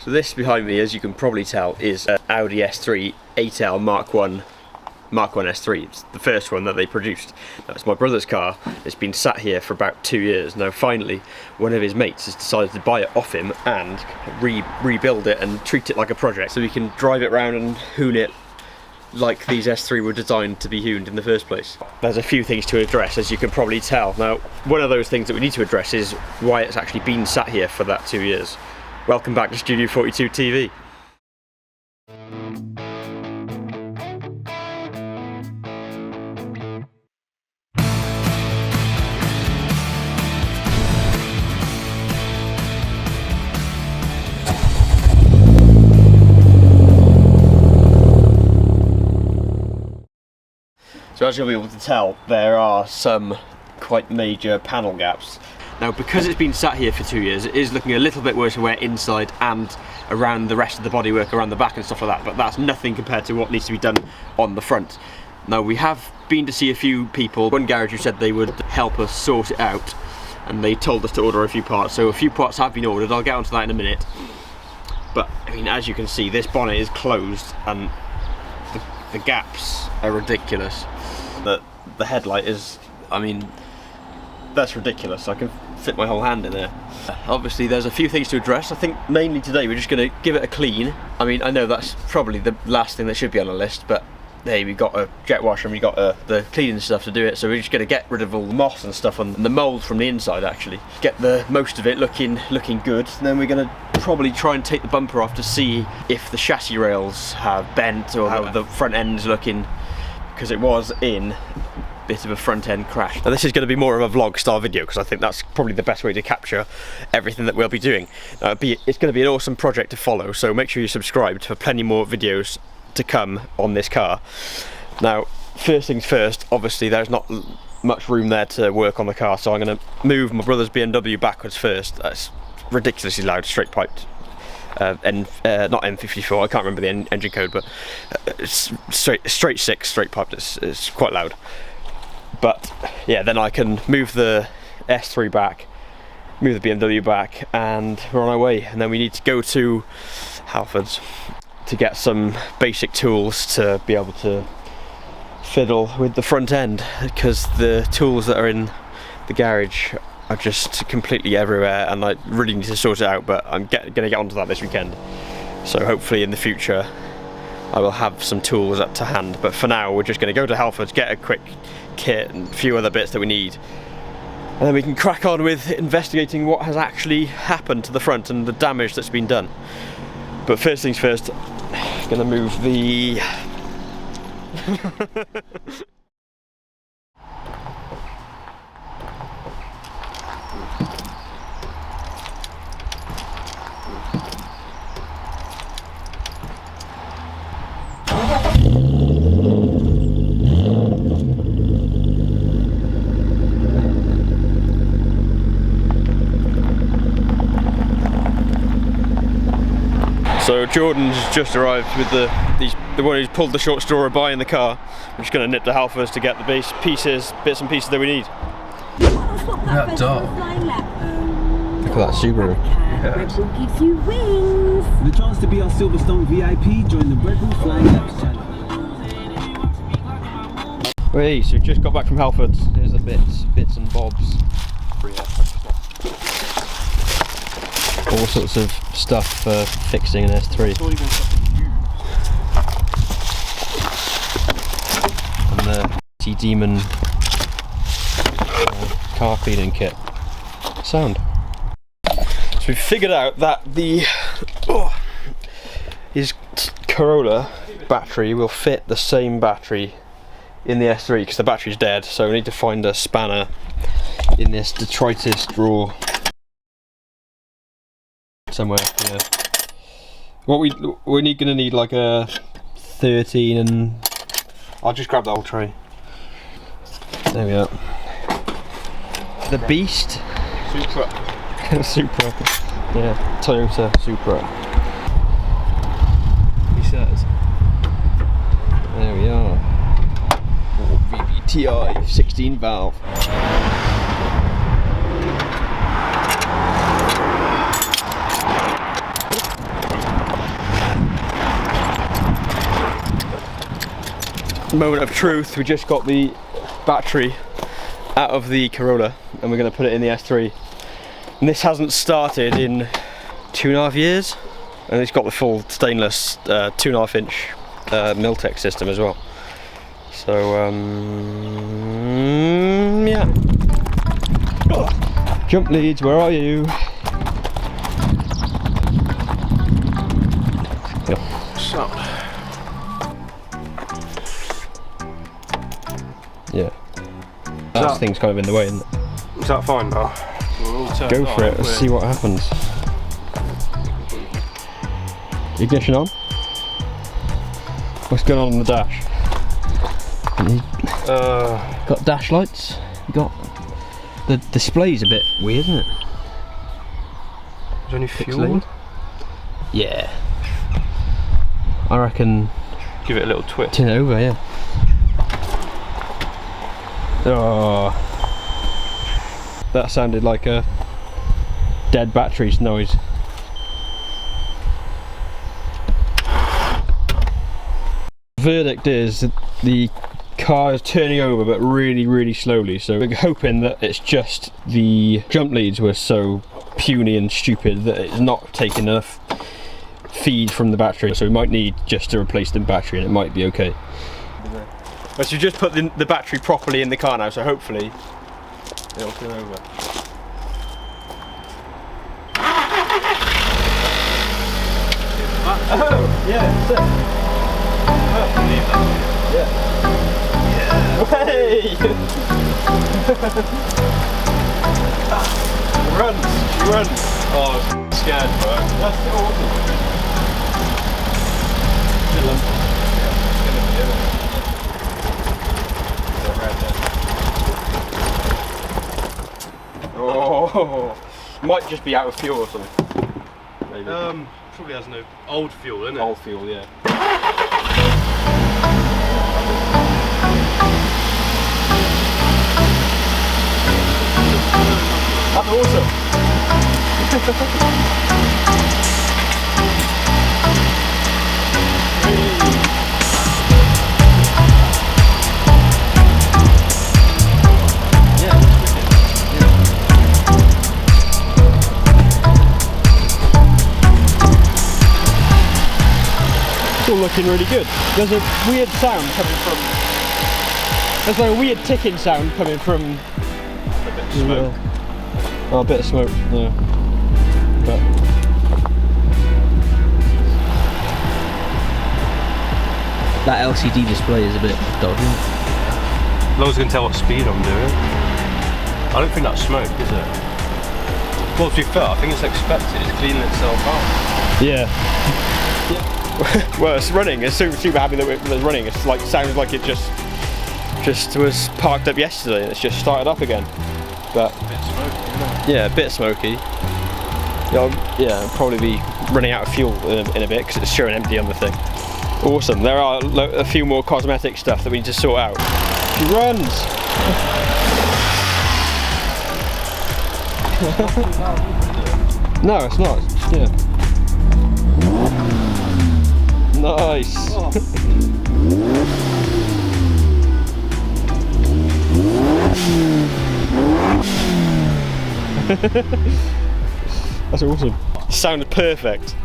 So this behind me, as you can probably tell, is an Audi S3 8L Mk1 S3. It's the first one that they produced. Now, it's my brother's car. It's been sat here for about 2 years. Now finally, one of his mates has decided to buy it off him and rebuild it and treat it like a project, so we can drive it around and hoon it like these S3 were designed to be hooned in the first place. There's a few things to address, as you can probably tell. Now, one of those things that we need to address is why it's actually been sat here for that 2 years. Welcome back to Studio 42 TV. So as you'll be able to tell, there are some quite major panel gaps. Now, because it's been sat here for 2 years, it is looking a little bit worse wear inside and around the rest of the bodywork, around the back and stuff like that, but that's nothing compared to what needs to be done on the front. Now, we have been to see a few people, one garage who said they would help us sort it out, and they told us to order a few parts, so a few parts have been ordered. I'll get onto that in a minute. But, I mean, as you can see, this bonnet is closed, and the gaps are ridiculous. The headlight is, I mean, that's ridiculous. I can fit my whole hand in there. Obviously there's a few things to address. I think mainly today we're just going to give it a clean. I mean, I know that's probably the last thing that should be on the list, but hey, we've got a jet washer and we've got the cleaning stuff to do it, so we're just going to get rid of all the moss and stuff on the mould from the inside, actually. Get the most of it looking good, and then we're going to probably try and take the bumper off to see if the chassis rails have bent or how the front end's looking, because it was in bit of a front end crash. Now this is going to be more of a vlog style video, because I think that's probably the best way to capture everything that we'll be doing. It's going to be an awesome project to follow, so make sure you're subscribed for plenty more videos to come on this car. Now, first things first, obviously there's not much room there to work on the car, so I'm going to move my brother's BMW backwards first. That's ridiculously loud, straight piped. Not M54, I can't remember the engine code, but straight 6, straight piped. It's quite loud. But yeah, then I can move the S3 back, move the BMW back, and we're on our way. And then we need to go to Halfords to get some basic tools to be able to fiddle with the front end, because the tools that are in the garage are just completely everywhere, and I really need to sort it out, but I'm going to get onto that this weekend. So hopefully in the future I will have some tools up to hand, but for now we're just going to go to Halfords, get a quick kit and a few other bits that we need, and then we can crack on with investigating what has actually happened to the front and the damage that's been done. But first things first, I'm going to move the So Jordan's just arrived with the one who's pulled the short straw of buying the car. I'm just going to nip to Halfords to get the bits and pieces that we need. Look at that dog. Look at that Subaru. Yeah. Red Bull gives you wings. The chance to be our Silverstone VIP, join the Red Bull Flying Laps challenge. Wait, so we just got back from Halfords. Here's the bits and bobs. All sorts of stuff for fixing an S3. And the T-Demon car cleaning kit. Sound. So we figured out that his Corolla battery will fit the same battery in the S3, because the battery's dead, so we need to find a spanner in this detritus drawer somewhere. Yeah. What we're gonna need like a 13, and I'll just grab the whole tray. There we are. The Beast. Supra. Supra. Yeah, Toyota Supra. He says. There we are. VVTi 16 valve. Moment of truth, we just got the battery out of the Corolla and we're going to put it in the S3. And this hasn't started in 2.5 years. And it's got the full stainless 2.5 inch Miltech system as well. So, yeah. Jump leads, where are you? So. Yeah. That thing's kind of in the way, isn't it? Is that fine now? Go for it, let's see what happens. Ignition on. What's going on the dash? Got dash lights. Got the display's a bit weird, isn't it? Is there any fuel? Pixelated. Yeah. I reckon. Give it a little twist. Tin it over, yeah. Oh, that sounded like a dead battery's noise. Verdict is that the car is turning over, but really slowly, so we're hoping that it's just the jump leads were so puny and stupid that it's not taking enough feed from the battery, so we might need just to replace the battery and it might be okay. So we just put the battery properly in the car now, so hopefully it'll turn over. Oh, yeah, that's it. Yeah. Hey! Runs, she runs. Oh, I'm scared, bro. That's awesome. Oh, might just be out of fuel or something. Maybe. Probably has no old fuel in it. Old fuel, yeah. That's awesome. All looking really good. There's a weird sound coming from. There's like a weird ticking sound coming from. A bit of smoke. Oh, a bit of smoke. Yeah. But that LCD display is a bit dodgy. As long as I can tell what speed I'm doing. I don't think that's smoke, is it? Well, to be fair, I think it's expected. It's cleaning itself out. yeah. Well, it's running. It's super happy that it's running. It's like sounds like it just was parked up yesterday and it's just started up again. But A bit smoky, isn't it? yeah, a bit smoky. Yeah, it'll probably be running out of fuel in a bit because it's showing empty on the thing. Awesome. There are a few more cosmetic stuff that we need to sort out. She runs. No, it's not. Yeah. Nice. Oh. That's awesome. Sounded perfect.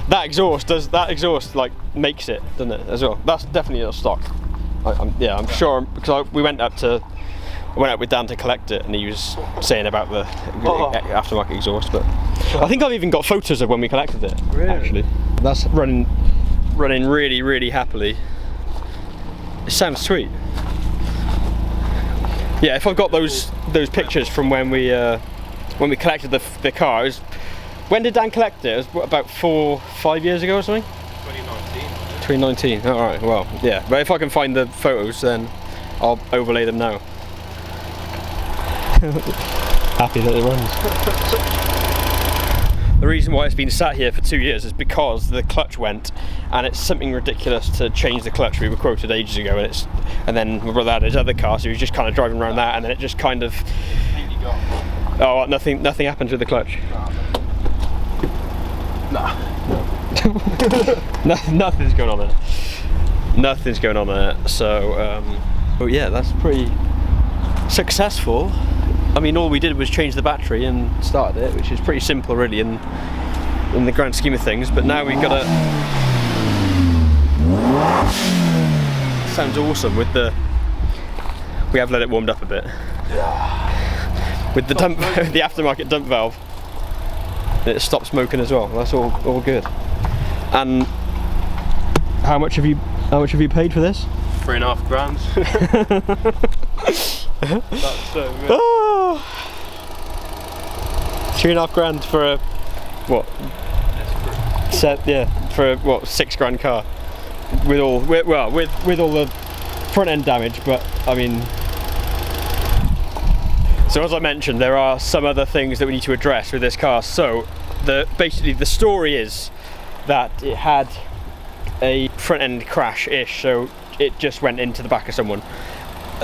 That exhaust like makes it, doesn't it? As well. That's definitely a stock. I'm sure because we went up with Dan to collect it, and he was saying about the aftermarket exhaust. But I think I've even got photos of when we collected it. Really? Actually, that's running really happily. It sounds sweet. Yeah, if I've got those pictures from when we collected the car. When did Dan collect it? It was about 4-5 years ago or something? 2019. 2019. All right. Well, yeah. But if I can find the photos, then I'll overlay them now. Happy that it runs. The reason why it's been sat here for 2 years is because the clutch went, and it's something ridiculous to change the clutch. We were quoted ages ago, and then my brother had his other car, so he was just kind of driving around that, and then it just kind of. Oh, nothing happened with the clutch. Nah. No. Nothing's going on there. Nothing's going on there. So, but yeah, that's pretty successful. I mean, all we did was change the battery and started it, which is pretty simple really in the grand scheme of things. But now we've got to... Sounds awesome with the... We have let it warmed up a bit. With the dump, the aftermarket dump valve. It stopped smoking as well. That's all good. And how much have you paid for this? 3.5 grand. That's so good. Oh. 3.5 grand for a what? For a what, 6 grand car with all the front end damage. But I mean, so as I mentioned, there are some other things that we need to address with this car. So basically the story is that it had a front end crash-ish, so it just went into the back of someone.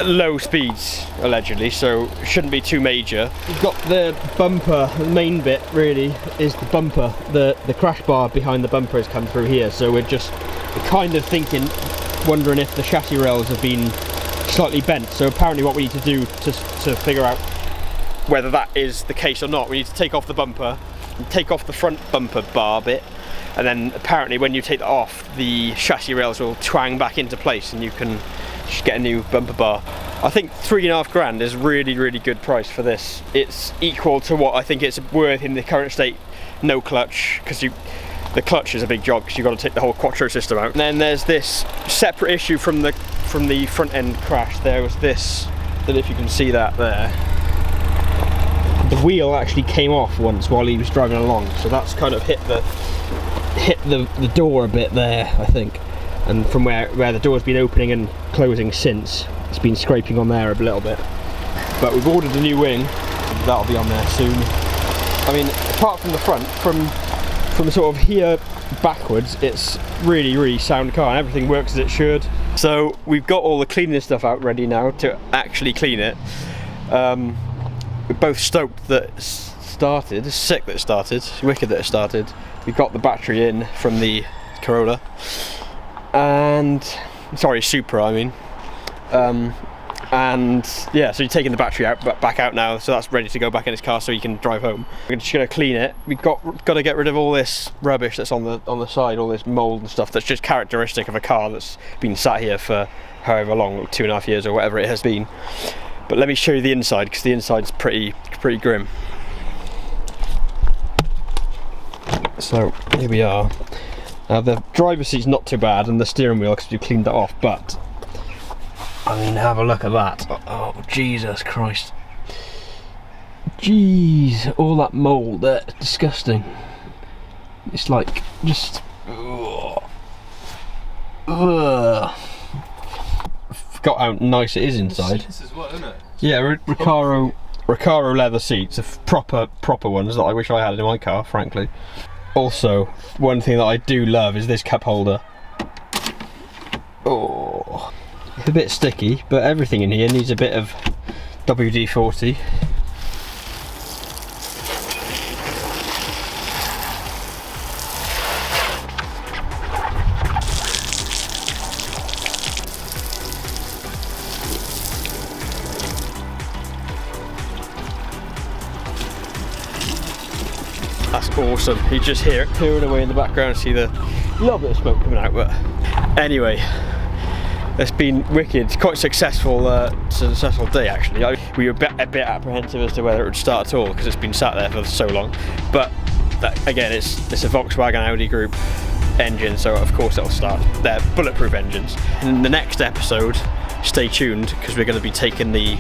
Low speeds, allegedly, so shouldn't be too major. You've got the bumper, the main bit really is the bumper. The crash bar behind the bumper has come through here, so we're kind of wondering if the chassis rails have been slightly bent. So apparently what we need to do to figure out whether that is the case or not, we need to take off the bumper and take off the front bumper bar bit, and then apparently when you take that off, the chassis rails will twang back into place and you can just get a new bumper bar. I think 3.5 grand is really good price for this. It's equal to what I think it's worth in the current state, no clutch, because the clutch is a big job because you've got to take the whole quattro system out. And then there's this separate issue from the front end crash. There was this, I don't know if you can see that there. The wheel actually came off once while he was driving along, so that's kind of hit the door a bit there, I think. And from where the door's been opening and closing since, it's been scraping on there a little bit. But we've ordered a new wing, that'll be on there soon. I mean, apart from the front, from sort of here backwards, it's really sound car and everything works as it should. So we've got all the cleaning stuff out ready now to actually clean it. We're both stoked that it started, sick that it started, wicked that it started. We got the battery in from the Corolla. And sorry, Supra, I mean. And yeah, so you're taking the battery back out now, so that's ready to go back in his car so he can drive home. We're just gonna clean it. We've got to get rid of all this rubbish that's on the side, all this mold and stuff that's just characteristic of a car that's been sat here for however long, like 2.5 years or whatever it has been. But let me show you the inside, because the inside's pretty grim. So here we are. Now the driver's seat's not too bad, and the steering wheel, because we've cleaned that off, but I mean, have a look at that. Oh, Jesus Christ. Jeez, all that mould there, disgusting. It's like, just... Forgot how nice it is inside. Seats as well, isn't it? Yeah, Recaro leather seats, proper ones that I wish I had in my car, frankly. Also, one thing that I do love is this cup holder. Oh, it's a bit sticky, but everything in here needs a bit of WD-40. That's awesome. You just hear it clearing away in the background, see the little bit of smoke coming out. But anyway, it's been wicked, quite successful day actually. We were a bit apprehensive as to whether it would start at all because it's been sat there for so long. But again, it's a Volkswagen Audi group engine, so of course it'll start. They're bulletproof engines. In the next episode, stay tuned, because we're going to be taking the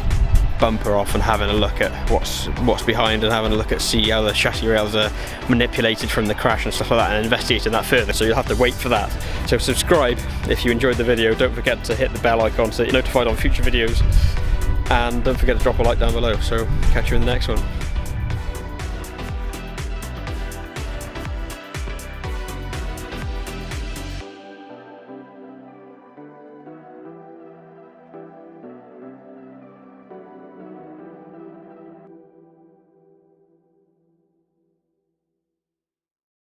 bumper off and having a look at what's behind, and having a look at see how the chassis rails are manipulated from the crash and stuff like that, and investigating that further. So you'll have to wait for that. So subscribe if you enjoyed the video. Don't forget to hit the bell icon so that you're notified on future videos, and don't forget to drop a like down below. So catch you in the next one.